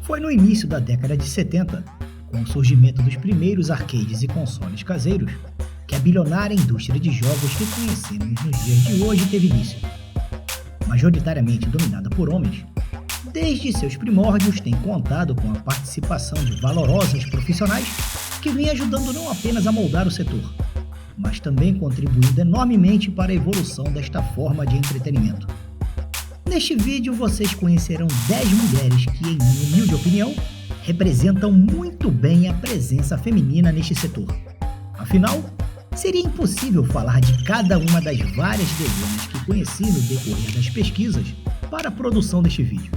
Foi no início da década de 70, com o surgimento dos primeiros arcades e consoles caseiros, que a bilionária indústria de jogos que conhecemos nos dias de hoje teve início. Majoritariamente dominada por homens, desde seus primórdios tem contado com a participação de valorosos profissionais que vêm ajudando não apenas a moldar o setor, mas também contribuindo enormemente para a evolução desta forma de entretenimento. Neste vídeo vocês conhecerão 10 mulheres que, em minha humilde opinião, representam muito bem a presença feminina neste setor. Afinal, seria impossível falar de cada uma das várias dezenas que conheci no decorrer das pesquisas para a produção deste vídeo.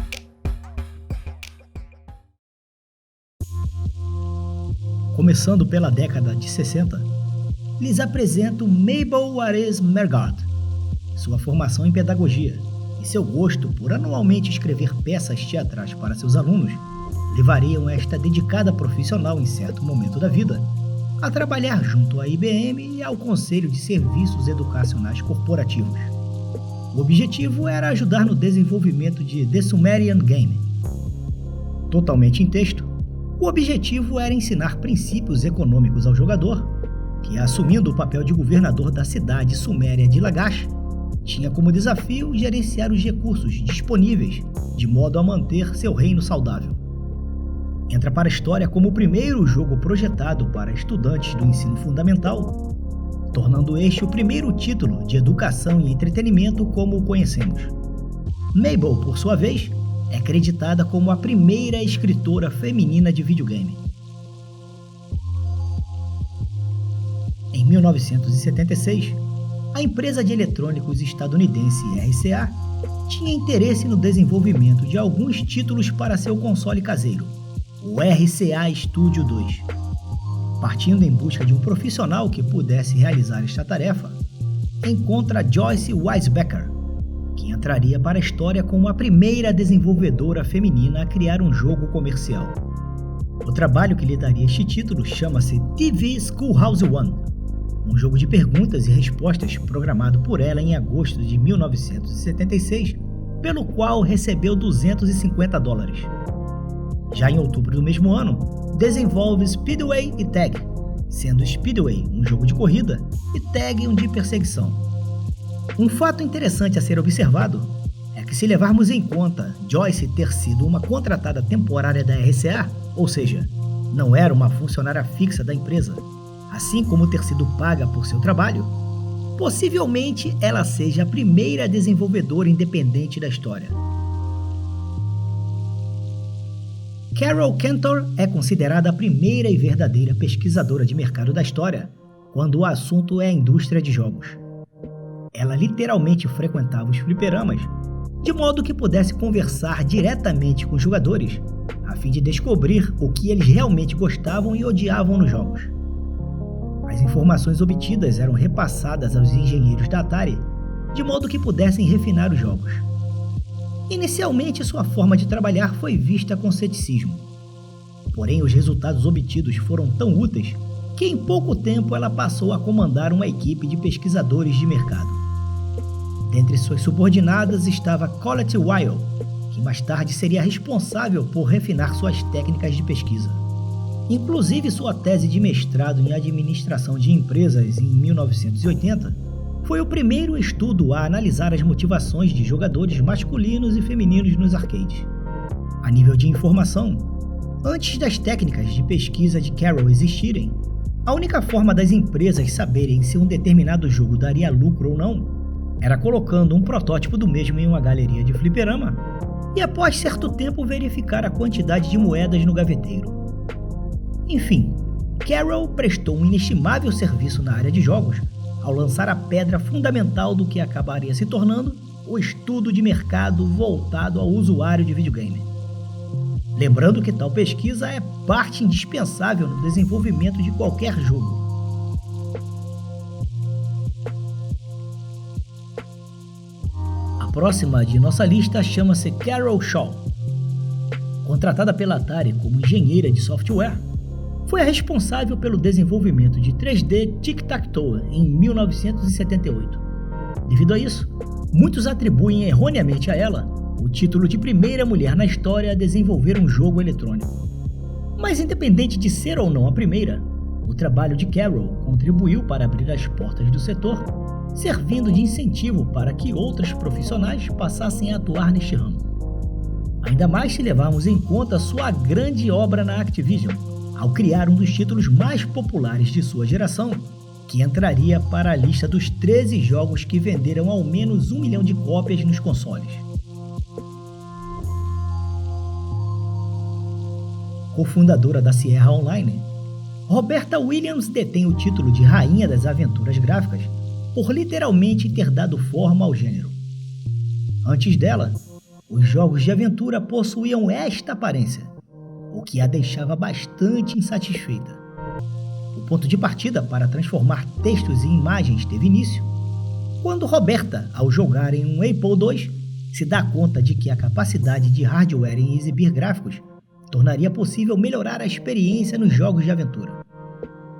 Começando pela década de 60, lhes apresento Mabel Juarez Melgard, sua formação em pedagogia e seu gosto por anualmente escrever peças teatrais para seus alunos levariam esta dedicada profissional em certo momento da vida a trabalhar junto à IBM e ao Conselho de Serviços Educacionais Corporativos. O objetivo era ajudar no desenvolvimento de The Sumerian Game. Totalmente em texto, o objetivo era ensinar princípios econômicos ao jogador, que, assumindo o papel de governador da cidade suméria de Lagash, tinha como desafio gerenciar os recursos disponíveis de modo a manter seu reino saudável. Entra para a história como o primeiro jogo projetado para estudantes do ensino fundamental, tornando este o primeiro título de educação e entretenimento como o conhecemos. Mabel, por sua vez, é acreditada como a primeira escritora feminina de videogame. Em 1976, a empresa de eletrônicos estadunidense RCA tinha interesse no desenvolvimento de alguns títulos para seu console caseiro, o RCA Studio 2. Partindo em busca de um profissional que pudesse realizar esta tarefa, encontra Joyce Weisbecker, que entraria para a história como a primeira desenvolvedora feminina a criar um jogo comercial. O trabalho que lhe daria este título chama-se TV Schoolhouse 1, um jogo de perguntas e respostas programado por ela em agosto de 1976, pelo qual recebeu $250. Já em outubro do mesmo ano, desenvolve Speedway e Tag, sendo Speedway um jogo de corrida e Tag um de perseguição. Um fato interessante a ser observado é que, se levarmos em conta Joyce ter sido uma contratada temporária da RCA, ou seja, não era uma funcionária fixa da empresa, assim como ter sido paga por seu trabalho, possivelmente ela seja a primeira desenvolvedora independente da história. Carol Cantor é considerada a primeira e verdadeira pesquisadora de mercado da história quando o assunto é a indústria de jogos. Ela literalmente frequentava os fliperamas, de modo que pudesse conversar diretamente com os jogadores, a fim de descobrir o que eles realmente gostavam e odiavam nos jogos. As informações obtidas eram repassadas aos engenheiros da Atari, de modo que pudessem refinar os jogos. Inicialmente, sua forma de trabalhar foi vista com ceticismo. Porém, os resultados obtidos foram tão úteis que em pouco tempo ela passou a comandar uma equipe de pesquisadores de mercado. Dentre suas subordinadas estava Colette Weil, que mais tarde seria responsável por refinar suas técnicas de pesquisa. Inclusive, sua tese de mestrado em administração de empresas em 1980 foi o primeiro estudo a analisar as motivações de jogadores masculinos e femininos nos arcades. A nível de informação, antes das técnicas de pesquisa de Carol existirem, a única forma das empresas saberem se um determinado jogo daria lucro ou não era colocando um protótipo do mesmo em uma galeria de fliperama e, após certo tempo, verificar a quantidade de moedas no gaveteiro. Enfim, Carol prestou um inestimável serviço na área de jogos ao lançar a pedra fundamental do que acabaria se tornando o estudo de mercado voltado ao usuário de videogame. Lembrando que tal pesquisa é parte indispensável no desenvolvimento de qualquer jogo. A próxima de nossa lista chama-se Carol Shaw. Contratada pela Atari como engenheira de software, foi a responsável pelo desenvolvimento de 3D Tic-Tac-Toe em 1978. Devido a isso, muitos atribuem erroneamente a ela o título de primeira mulher na história a desenvolver um jogo eletrônico. Mas independente de ser ou não a primeira, o trabalho de Carol contribuiu para abrir as portas do setor, servindo de incentivo para que outros profissionais passassem a atuar neste ramo. Ainda mais se levarmos em conta sua grande obra na Activision, ao criar um dos títulos mais populares de sua geração, que entraria para a lista dos 13 jogos que venderam ao menos 1 milhão de cópias nos consoles. Cofundadora da Sierra Online, Roberta Williams detém o título de Rainha das Aventuras Gráficas por literalmente ter dado forma ao gênero. Antes dela, os jogos de aventura possuíam esta aparência, o que a deixava bastante insatisfeita. O ponto de partida para transformar textos em imagens teve início quando Roberta, ao jogar em um Apple II, se dá conta de que a capacidade de hardware em exibir gráficos tornaria possível melhorar a experiência nos jogos de aventura.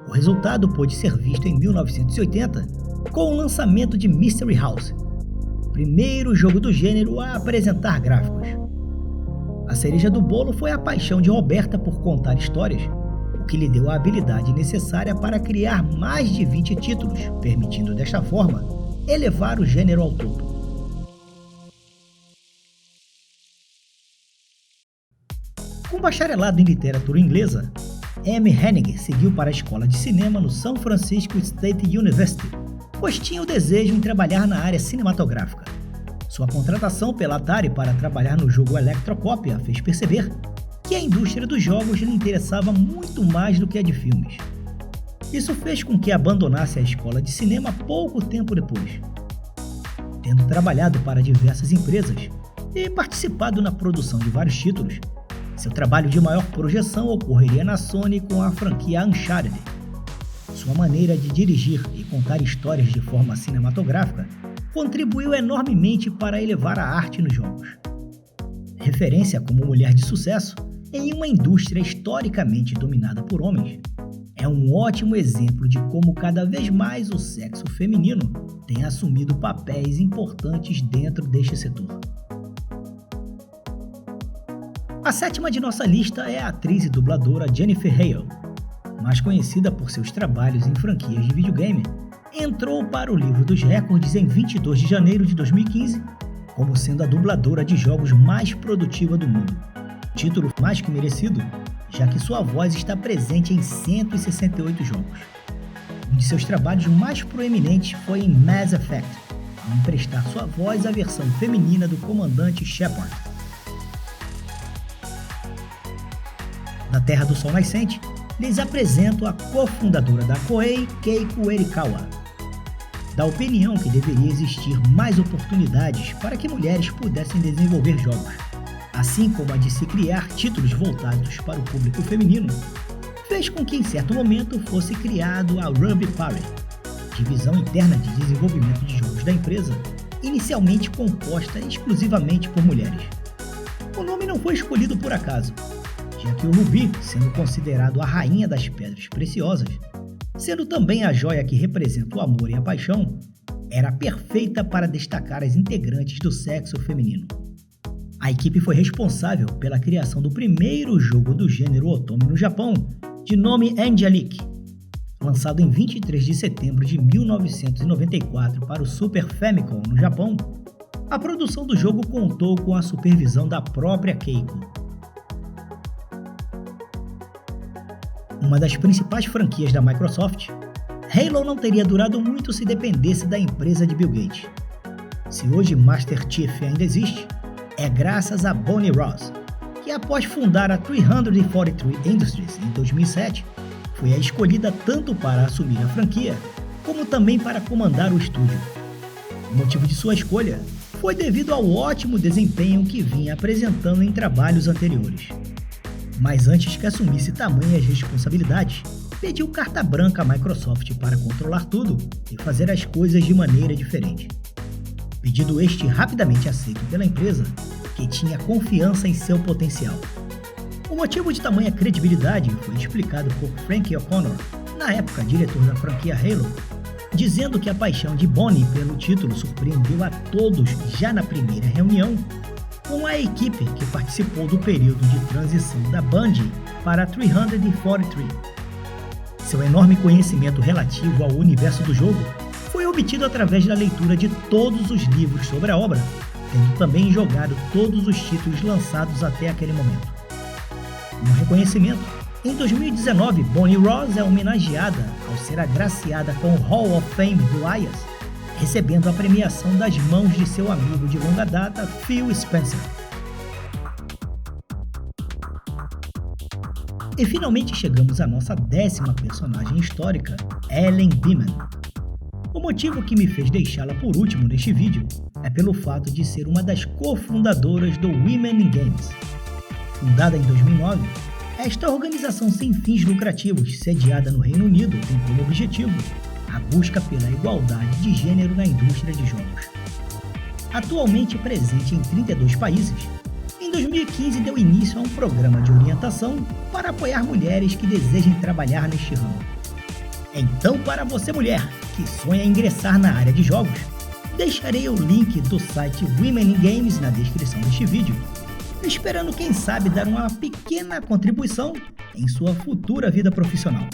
O resultado pôde ser visto em 1980 com o lançamento de Mystery House, primeiro jogo do gênero a apresentar gráficos. A cereja do bolo foi a paixão de Roberta por contar histórias, o que lhe deu a habilidade necessária para criar mais de 20 títulos, permitindo desta forma elevar o gênero ao topo. Com bacharelado em literatura inglesa, Amy Hennig seguiu para a escola de cinema no San Francisco State University, pois tinha o desejo em trabalhar na área cinematográfica. Sua contratação pela Atari para trabalhar no jogo Electrocopia fez perceber que a indústria dos jogos lhe interessava muito mais do que a de filmes. Isso fez com que abandonasse a escola de cinema pouco tempo depois. Tendo trabalhado para diversas empresas e participado na produção de vários títulos, seu trabalho de maior projeção ocorreria na Sony com a franquia Uncharted. Sua maneira de dirigir e contar histórias de forma cinematográfica contribuiu enormemente para elevar a arte nos jogos. Referência como mulher de sucesso em uma indústria historicamente dominada por homens, é um ótimo exemplo de como cada vez mais o sexo feminino tem assumido papéis importantes dentro deste setor. A sétima de nossa lista é a atriz e dubladora Jennifer Hale, mais conhecida por seus trabalhos em franquias de videogame, entrou para o livro dos recordes em 22 de janeiro de 2015, como sendo a dubladora de jogos mais produtiva do mundo. Título mais que merecido, já que sua voz está presente em 168 jogos. Um de seus trabalhos mais proeminentes foi em Mass Effect, ao emprestar sua voz à versão feminina do comandante Shepard. Da Terra do Sol Nascente, lhes apresento a cofundadora da Koei, Keiko Erikawa. Da opinião que deveria existir mais oportunidades para que mulheres pudessem desenvolver jogos, assim como a de se criar títulos voltados para o público feminino, fez com que em certo momento fosse criado a Ruby Party, divisão interna de desenvolvimento de jogos da empresa, inicialmente composta exclusivamente por mulheres. O nome não foi escolhido por acaso, já que o Rubi, sendo considerado a rainha das pedras preciosas, sendo também a joia que representa o amor e a paixão, era perfeita para destacar as integrantes do sexo feminino. A equipe foi responsável pela criação do primeiro jogo do gênero otome no Japão, de nome Angelique. Lançado em 23 de setembro de 1994 para o Super Famicom no Japão, a produção do jogo contou com a supervisão da própria Keiko. Uma das principais franquias da Microsoft, Halo não teria durado muito se dependesse da empresa de Bill Gates. Se hoje Master Chief ainda existe, é graças a Bonnie Ross, que após fundar a 343 Industries em 2007, foi a escolhida tanto para assumir a franquia, como também para comandar o estúdio. O motivo de sua escolha foi devido ao ótimo desempenho que vinha apresentando em trabalhos anteriores. Mas antes que assumisse tamanhas responsabilidades, pediu carta branca à Microsoft para controlar tudo e fazer as coisas de maneira diferente. Pedido este rapidamente aceito pela empresa, que tinha confiança em seu potencial. O motivo de tamanha credibilidade foi explicado por Frank O'Connor, na época diretor da franquia Halo, dizendo que a paixão de Bonnie pelo título surpreendeu a todos já na primeira reunião com a equipe que participou do período de transição da Bungie para 343. Seu enorme conhecimento relativo ao universo do jogo foi obtido através da leitura de todos os livros sobre a obra, tendo também jogado todos os títulos lançados até aquele momento. No reconhecimento, em 2019, Bonnie Ross é homenageada ao ser agraciada com o Hall of Fame do IAS, recebendo a premiação das mãos de seu amigo de longa data, Phil Spencer. E finalmente chegamos à nossa 10ª personagem histórica, Ellen Beeman. O motivo que me fez deixá-la por último neste vídeo é pelo fato de ser uma das cofundadoras do Women in Games. Fundada em 2009, esta organização sem fins lucrativos, sediada no Reino Unido, tem como objetivo a busca pela igualdade de gênero na indústria de jogos. Atualmente presente em 32 países, em 2015 deu início a um programa de orientação para apoiar mulheres que desejem trabalhar neste ramo. Então, para você mulher que sonha em ingressar na área de jogos, deixarei o link do site Women in Games na descrição deste vídeo, esperando quem sabe dar uma pequena contribuição em sua futura vida profissional.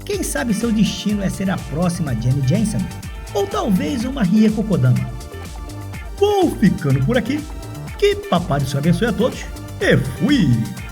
Quem sabe seu destino é ser a próxima Jenny Jensen, ou talvez uma Rieko Kodama. Vou ficando por aqui, que papai do céu abençoe a todos, e fui!